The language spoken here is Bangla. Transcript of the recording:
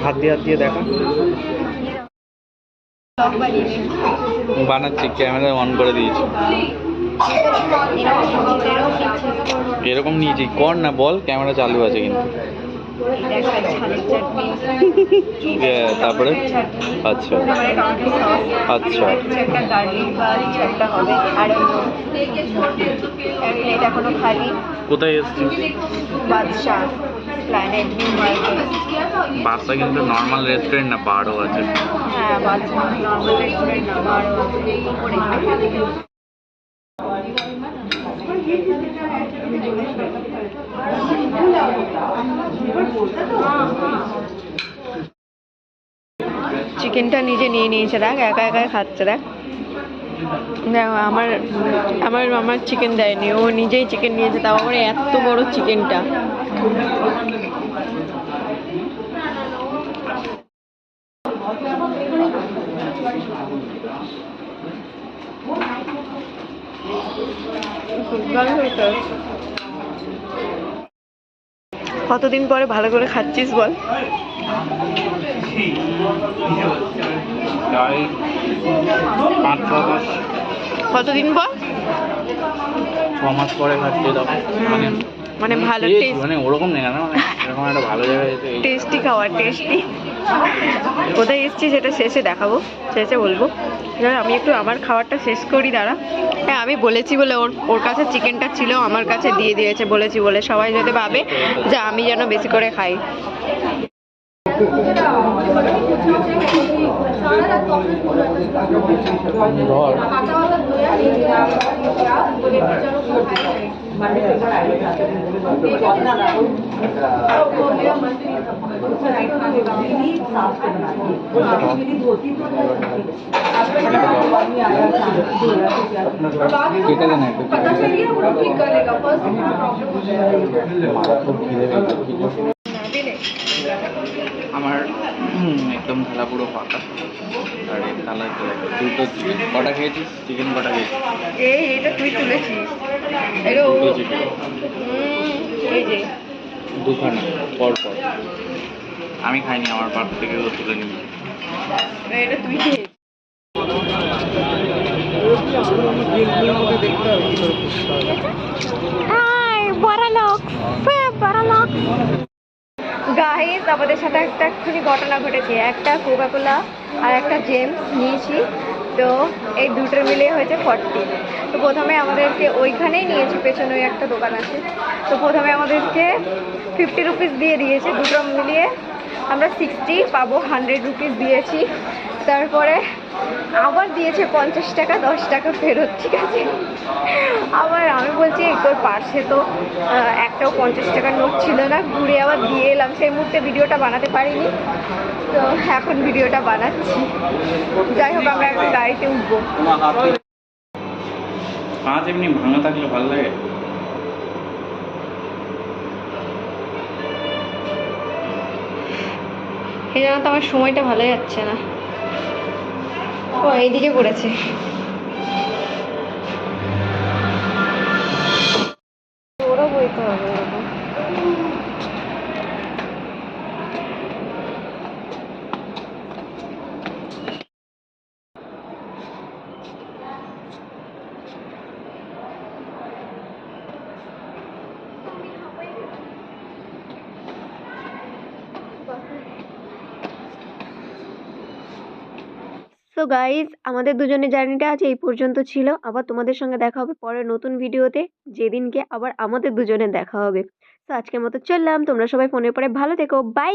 হাত দিয়ে দেখা বানাচ্ছি, ক্যামেরা অন করে দিয়েছি। এরকম নিয়েছি, কর না বল, ক্যামেরা চালু আছে কিন্তু। তারপরে আচ্ছা আচ্ছা, কোথায় এসছি? বাদশা কিন্তু নর্মাল রেস্টুরেন্ট না, বারও আছে। হ্যাঁ, বাদশা নর্মাল রেস্টুরেন্ট না, বারও আছে। চিকেনটা নিজে নিয়ে নিয়েছে, দেখ একা একাই খাচ্ছে। দেখ আমার আমার আমার চিকেন দেয়নি, ও নিজেই চিকেন নিয়েছে, তাও আবার এত বড় চিকেনটা। কতদিন পরে ভালো করে খাচ্ছিস বল? কতদিন পর? 6 মাস পরে খাচ্ছি। মানে ভালো টেস্ট, মানে ওরকম নেই না, মানে এরকম একটা ভালো জায়গায় টেস্টি খাওয়া, টেস্টি। কোথায় এসছি সেটা শেষে দেখাবো, শেষে বলবো। আমি একটু আমার খাবারটা শেষ করি, দাঁড়া। হ্যাঁ, আমি বলেছি বলে ওর কাছে চিকেনটা ছিল, আমার কাছে দিয়ে দিয়েছে, বলেছি বলে সবাই যাতে ভাবে যে আমি যেন বেশি করে খাই। আমার একদম থালা পুরো ফাঁকা। আর এই থালা দুটো চিকেন। কটা খেয়েছিস? চিকেন কটা খেয়েছিস? এইটা তুই তুলেছিস, দুটো চিকেন, এই যে দুখানা পর পর। আমি খাইনি, আমার পার থেকে তুলে নিবি। এটা তুই খেয়েছিস। গাইস, আমাদের সাথে একটা এক্ষুনি ঘটনা ঘটেছে। একটা কোকাকোলা আর একটা জেমস নিয়েছি, তো এই দুটোর মিলিয়ে হয়েছে 40। তো প্রথমে আমাদেরকে ওইখানেই নিয়েছি, পেছনে ওই একটা দোকান আছে। তো প্রথমে আমাদেরকে 50 রুপিস দিয়ে দিয়েছে, দুটো মিলিয়ে আমরা 60 পাবো, 100 রুপিস দিয়েছি। তারপরে আবার দিয়েছে 50 টাকা, 10 টাকা ফেরত, ঠিক আছে। আবার আমি বলছি তোর পার্সে তো একটাও 50 টাকার নোট ছিল না, ঘুরে আবার দিয়ে এলাম। সেই মুহূর্তে ভিডিওটা বানাতে পারিনি, তো এখন ভিডিওটা বানাচ্ছি। যাই হোক, আমরা একটা গাড়িতে উঠবো। পাঁচ এমনি ভাঙা থাকলে ভালো লাগে। এই জন্য তো আমার সময়টা ভালো যাচ্ছে না। ও এইদিকে পড়েছে। ওরা বইতে হবে এরকম। সো গাইজ, আমাদের দুজনের জার্নিটা আজ এই পর্যন্ত ছিল। আবার তোমাদের সঙ্গে দেখা হবে পরের নতুন ভিডিওতে, যেদিনকে আবার আমাদের দুজনের দেখা হবে। তো আজকের মতো চললাম, তোমরা সবাই ফোনের পরে ভালো থেকো, বাই।